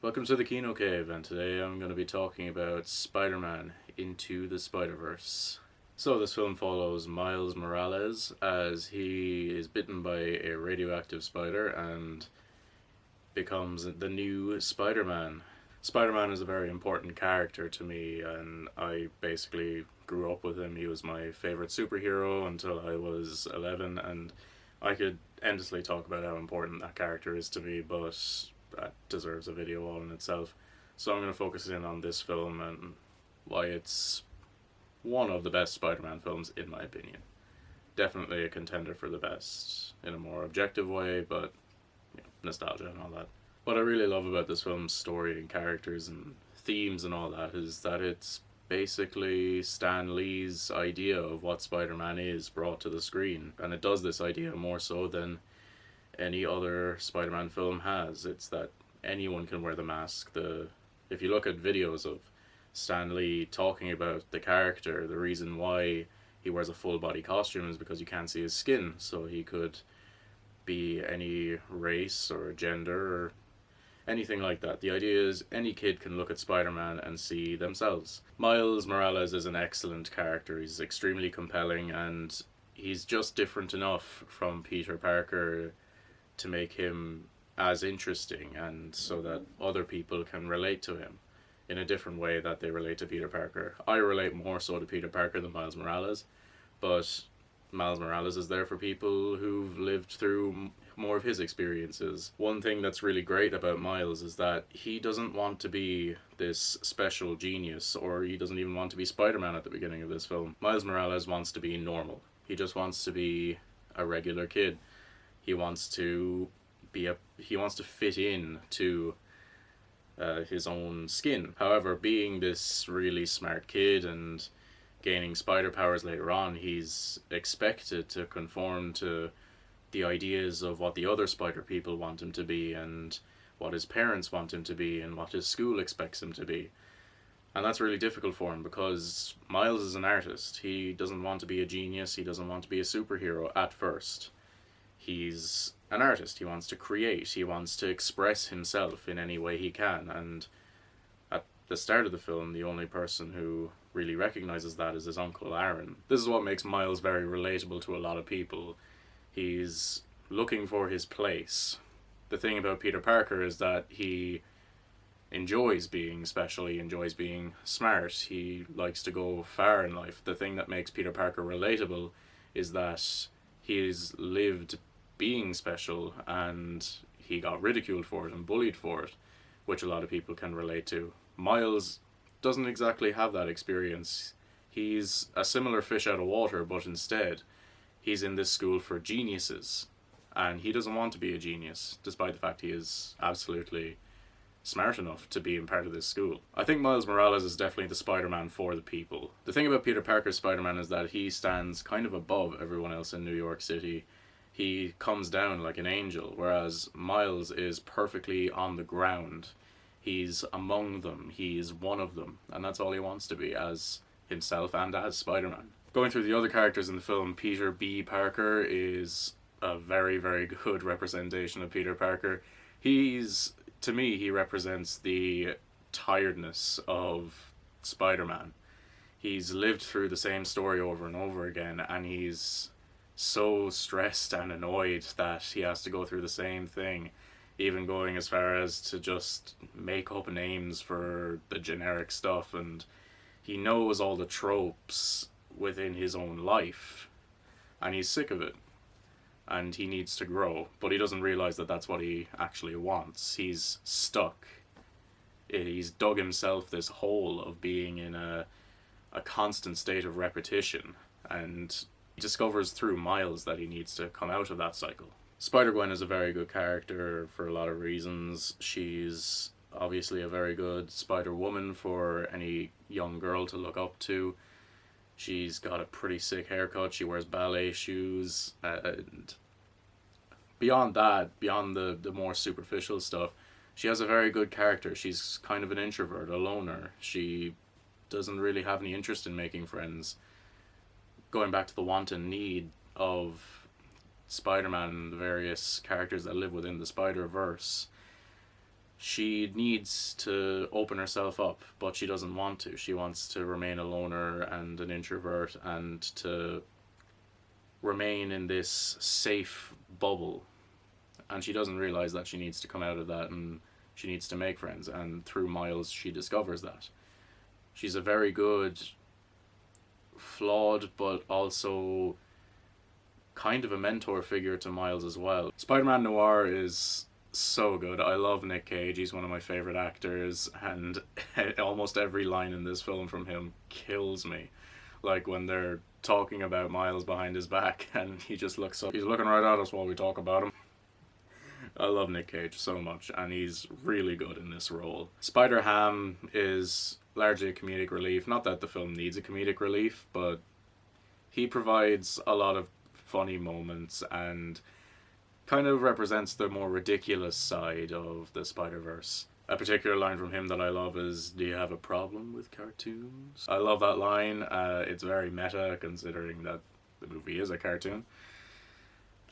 Welcome to the Kino Cave, and today I'm going to be talking about Spider-Man Into the Spider-Verse. So this film follows Miles Morales as he is bitten by a radioactive spider and becomes the new Spider-Man. Spider-Man is a very important character to me, and I basically grew up with him. He was my favorite superhero until I was 11, and I could endlessly talk about how important that character is to me, but that deserves a video all in itself. So I'm going to focus in on this film and why it's one of the best Spider-Man films in my opinion. Definitely a contender for the best in a more objective way, but nostalgia and all that. What I really love about this film's story and characters and themes and all that is that it's basically Stan Lee's idea of what Spider-Man is brought to the screen, and it does this idea more so than any other Spider-Man film has. It's that anyone can wear the mask. If you look at videos of Stan Lee talking about the character, the reason why he wears a full body costume is because you can't see his skin, so he could be any race or gender or anything like that. The idea is any kid can look at Spider-Man and see themselves. Miles Morales is an excellent character. He's extremely compelling, and he's just different enough from Peter Parker to make him as interesting, and so that other people can relate to him in a different way that they relate to Peter Parker. I relate more so to Peter Parker than Miles Morales, but Miles Morales is there for people who've lived through more of his experiences. One thing that's really great about Miles is that he doesn't want to be this special genius, or he doesn't even want to be Spider-Man at the beginning of this film. Miles Morales wants to be normal. He just wants to be a regular kid. He wants to he wants to fit in to his own skin. However, being this really smart kid and gaining spider powers later on, he's expected to conform to the ideas of what the other spider people want him to be, and what his parents want him to be, and what his school expects him to be. And that's really difficult for him because Miles is an artist. He doesn't want to be a genius, he doesn't want to be a superhero at first. He's an artist. He wants to create. He wants to express himself in any way he can. And at the start of the film, the only person who really recognizes that is his uncle Aaron. This is what makes Miles very relatable to a lot of people. He's looking for his place. The thing about Peter Parker is that he enjoys being special. He enjoys being smart. He likes to go far in life. The thing that makes Peter Parker relatable is that he's lived being special, and he got ridiculed for it and bullied for it, which a lot of people can relate to. Miles doesn't exactly have that experience. He's a similar fish out of water, but instead he's in this school for geniuses, and he doesn't want to be a genius, despite the fact he is absolutely smart enough to be in part of this school. I think Miles Morales is definitely the Spider-Man for the people. The thing about Peter Parker's Spider-Man is that he stands kind of above everyone else in New York City. He comes down like an angel, whereas Miles is perfectly on the ground. He's among them, he's one of them, and that's all he wants to be as himself and as Spider-Man. Going through the other characters in the film, Peter B. Parker is a very, very good representation of Peter Parker. To me, he represents the tiredness of Spider-Man. He's lived through the same story over and over again, and he's so stressed and annoyed that he has to go through the same thing, even going as far as to just make up names for the generic stuff, and he knows all the tropes within his own life, and he's sick of it, and he needs to grow, but he doesn't realize that that's what he actually wants. He's stuck. He's dug himself this hole of being in a constant state of repetition, and he discovers through Miles that he needs to come out of that cycle. Spider-Gwen is a very good character for a lot of reasons. She's obviously a very good Spider-Woman for any young girl to look up to. She's got a pretty sick haircut, she wears ballet shoes, and beyond that, beyond the more superficial stuff, she has a very good character. She's kind of an introvert, a loner. She doesn't really have any interest in making friends. Going back to the want and need of Spider-Man and the various characters that live within the Spider-Verse, She needs to open herself up, but she doesn't want to. She wants to remain a loner and an introvert and to remain in this safe bubble. And she doesn't realize that she needs to come out of that and she needs to make friends. And through Miles, she discovers that. She's a very good, flawed, but also kind of a mentor figure to Miles as well. Spider-Man Noir is so good. I love Nick Cage. He's one of my favorite actors, and almost every line in this film from him kills me. Like when they're talking about Miles behind his back and he just looks up. He's looking right at us while we talk about him. I love Nick Cage so much, and he's really good in this role. Spider-Ham is largely a comedic relief. Not that the film needs a comedic relief, but he provides a lot of funny moments and kind of represents the more ridiculous side of the Spider-Verse. A particular line from him that I love is, "Do you have a problem with cartoons?" I love that line. It's very meta considering that the movie is a cartoon.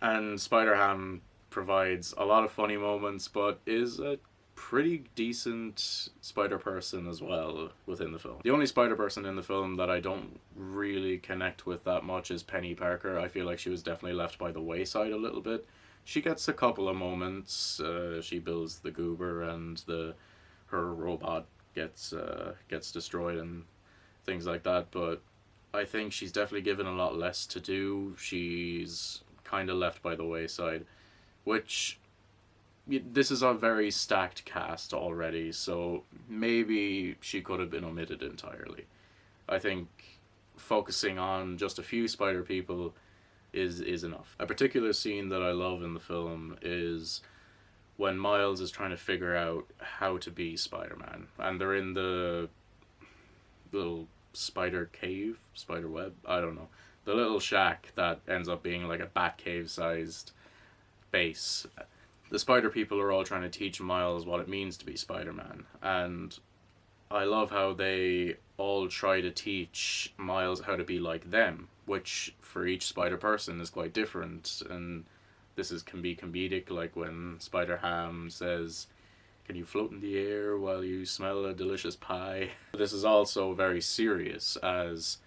And Spider-Ham provides a lot of funny moments, but is a pretty decent Spider-Person as well within the film. The only Spider-Person in the film that I don't really connect with that much is Penny Parker. I feel like she was definitely left by the wayside a little bit. She gets a couple of moments. She builds the goober and her robot gets destroyed and things like that, but I think she's definitely given a lot less to do. She's kind of left by the wayside, which this is a very stacked cast already, so maybe she could have been omitted entirely. I think focusing on just a few spider people is enough. A particular scene that I love in the film is when Miles is trying to figure out how to be Spider-Man, and they're in the little spider cave, spider web, I don't know, the little shack that ends up being like a bat cave sized base. The spider people are all trying to teach Miles what it means to be Spider-Man, and I love how they all try to teach Miles how to be like them, which for each spider person is quite different, and can be comedic, like when Spider-Ham says, "Can you float in the air while you smell a delicious pie?" This is also very serious as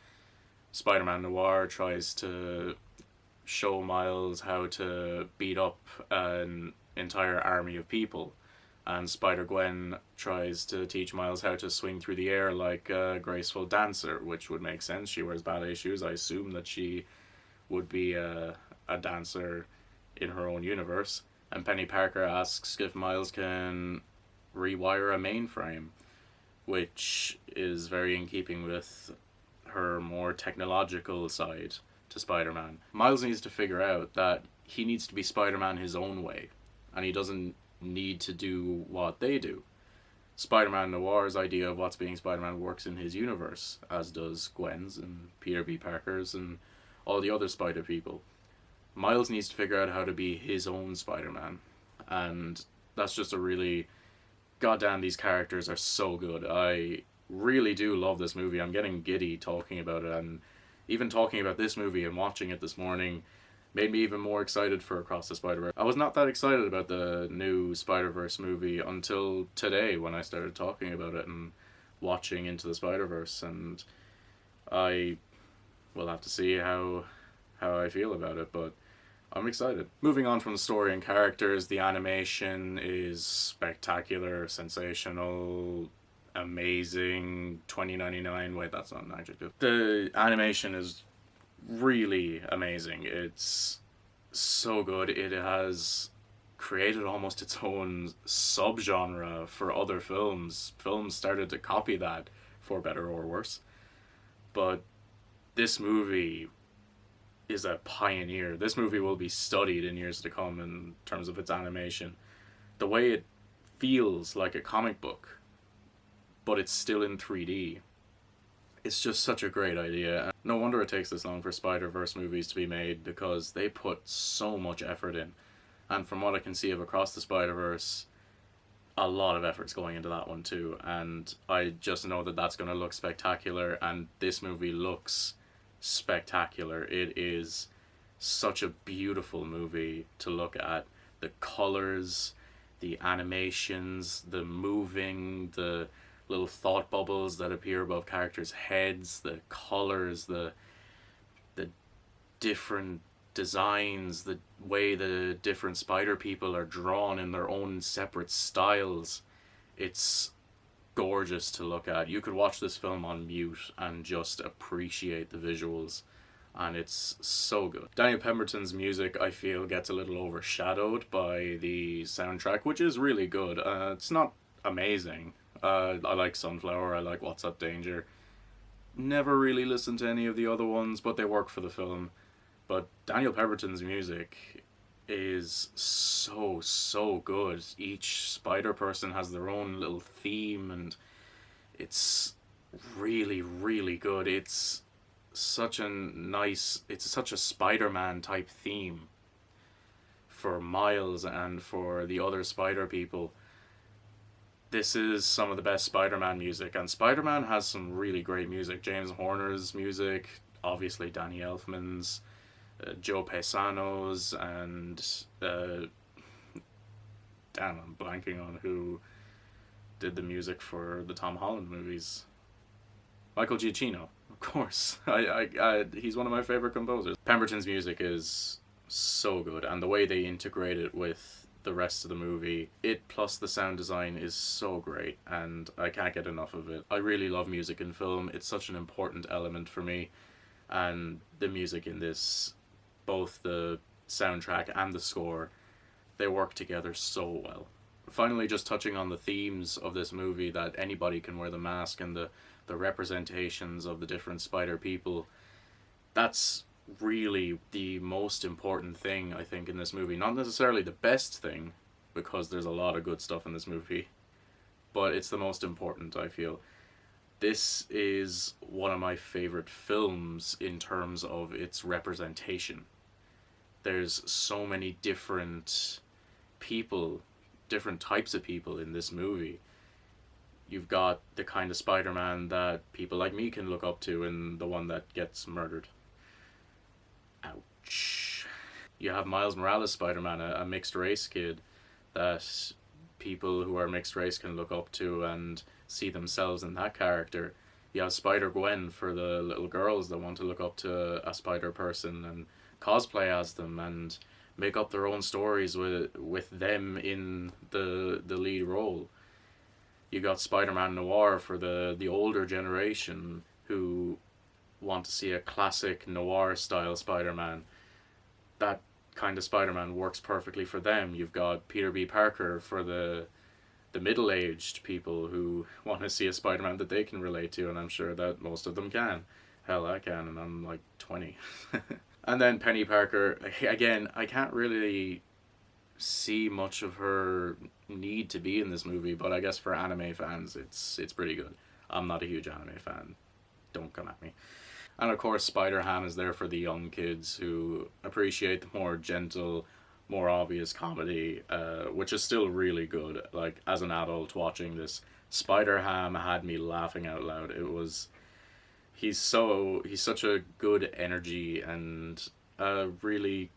Spider-Man Noir tries to show Miles how to beat up an entire army of people, and Spider-Gwen tries to teach Miles how to swing through the air like a graceful dancer, which would make sense. She wears ballet shoes. I assume that she would be a dancer in her own universe. And Penny Parker asks if Miles can rewire a mainframe, which is very in keeping with her more technological side to Spider-Man. Miles needs to figure out that he needs to be Spider-Man his own way, and he doesn't need to do what they do. Spider-Man Noir's idea of what's being Spider-Man works in his universe, as does Gwen's and Peter B. Parker's and all the other Spider people. Miles needs to figure out how to be his own Spider-Man, and that's just a really... Goddamn, these characters are so good. I really do love this movie. I'm getting giddy talking about it, and even talking about this movie and watching it this morning made me even more excited for Across the Spider-Verse. I was not that excited about the new Spider-Verse movie until today when I started talking about it and watching Into the Spider-Verse, and I will have to see how I feel about it, but I'm excited. Moving on from the story and characters, the animation is spectacular, sensational, amazing, 2099, wait, that's not an adjective. The animation is really amazing. It's so good. It has created almost its own subgenre for other films. Films started to copy that, for better or worse. But this movie is a pioneer. This movie will be studied in years to come in terms of its animation. The way it feels like a comic book, but it's still in 3D. It's just such a great idea. No wonder it takes this long for Spider-Verse movies to be made, because they put so much effort in. And from what I can see of Across the Spider-Verse, a lot of effort's going into that one too. And I just know that that's going to look spectacular, and this movie looks spectacular. It is such a beautiful movie to look at. The colors, the animations, the moving, the little thought bubbles that appear above characters' heads, the colors, the different designs, the way the different spider people are drawn in their own separate styles. It's gorgeous to look at. You could watch this film on mute and just appreciate the visuals, and it's so good. Daniel Pemberton's music, I feel, gets a little overshadowed by the soundtrack, which is really good. It's not amazing. I like Sunflower, I like What's Up Danger. Never really listened to any of the other ones, but they work for the film. But Daniel Pemberton's music is so good. Each spider person has their own little theme, and it's really good. It's such a Spider-Man type theme for Miles and for the other spider people. This is some of the best Spider-Man music, and Spider-Man has some really great music. James Horner's music, obviously Danny Elfman's, Joe Paisano's, and damn, I'm blanking on who did the music for the Tom Holland movies. Michael Giacchino, of course. He's one of my favorite composers. Pemberton's music is so good, and the way they integrate it with the rest of the movie, it plus the sound design is so great, and I can't get enough of it. I really love music in film. It's such an important element for me, and the music in this, both the soundtrack and the score, they work together so well. Finally, just touching on the themes of this movie, that anybody can wear the mask, and the representations of the different spider people, that's really the most important thing, I think, in this movie. Not necessarily the best thing, because there's a lot of good stuff in this movie, but it's the most important, I feel. This is one of my favorite films in terms of its representation. There's so many different people, different types of people in this movie. You've got the kind of Spider-Man that people like me can look up to, and the one that gets murdered. Ouch. You have Miles Morales Spider-Man, a mixed race kid that people who are mixed race can look up to and see themselves in that character. You have Spider-Gwen for the little girls that want to look up to a spider person and cosplay as them and make up their own stories with them in the lead role. You got Spider-Man Noir for the older generation who want to see a classic noir style Spider-Man. That kind of Spider-Man works perfectly for them. You've got Peter B. Parker for the middle-aged people who want to see a Spider-Man that they can relate to, and I'm sure that most of them can. Hell, I can, and I'm like 20. And then Penny Parker, again, I can't really see much of her need to be in this movie, but I guess for anime fans, it's pretty good. I'm not a huge anime fan. Don't come at me. And of course, Spider-Ham is there for the young kids who appreciate the more gentle, more obvious comedy, which is still really good. Like, as an adult watching this, Spider-Ham had me laughing out loud. He's such a good energy and a really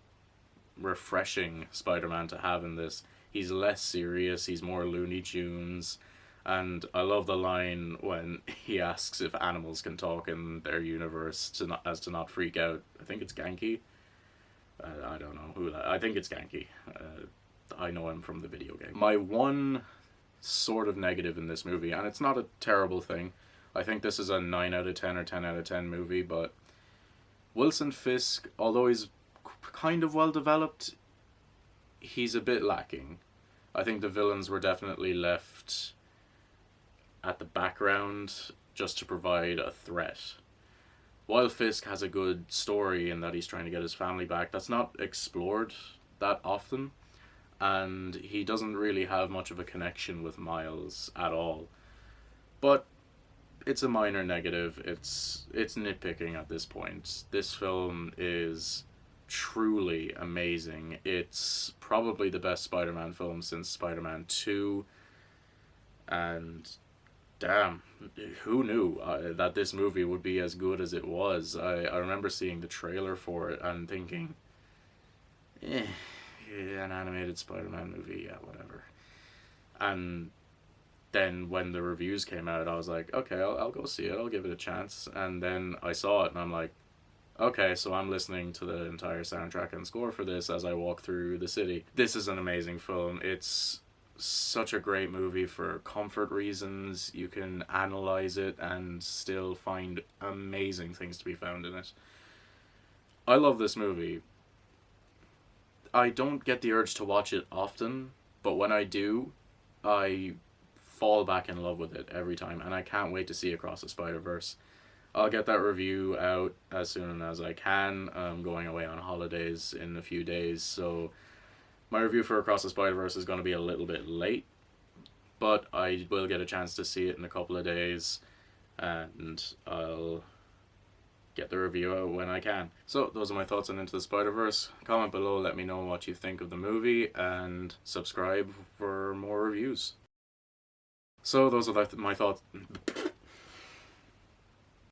refreshing Spider-Man to have in this. He's less serious, he's more Looney Tunes. And I love the line when he asks if animals can talk in their universe to not freak out. I think it's Genki. I don't know who that. I think it's Genki. I know him from the video game. My one sort of negative in this movie, and it's not a terrible thing. I think this is a 9 out of 10 or 10 out of 10 movie, but Wilson Fisk, although he's kind of well developed, he's a bit lacking. I think the villains were definitely left at the background just to provide a threat. While Fisk has a good story in that he's trying to get his family back, that's not explored that often, and he doesn't really have much of a connection with Miles at all. But it's a minor negative. It's nitpicking at this point. This film is truly amazing. It's probably the best Spider-Man film since Spider-Man 2, and damn, who knew that this movie would be as good as it was. I remember seeing the trailer for it and thinking, yeah, an animated Spider-Man movie, yeah, whatever. And then when the reviews came out, I was like, okay, I'll go see it. I'll give it a chance. And then I saw it, and I'm like, okay, so I'm listening to the entire soundtrack and score for this as I walk through the city. This is an amazing film. It's such a great movie for comfort reasons. You can analyze it and still find amazing things to be found in it. I love this movie. I don't get the urge to watch it often, but when I do, I fall back in love with it every time, and I can't wait to see Across the Spider Verse. I'll get that review out as soon as I can. I'm going away on holidays in a few days, so my review for Across the Spider Verse is going to be a little bit late, but I will get a chance to see it in a couple of days, and I'll get the review out when I can. So those are my thoughts on Into the Spider-Verse. Comment below, let me know what you think of the movie, and subscribe for more reviews. So those are my thoughts.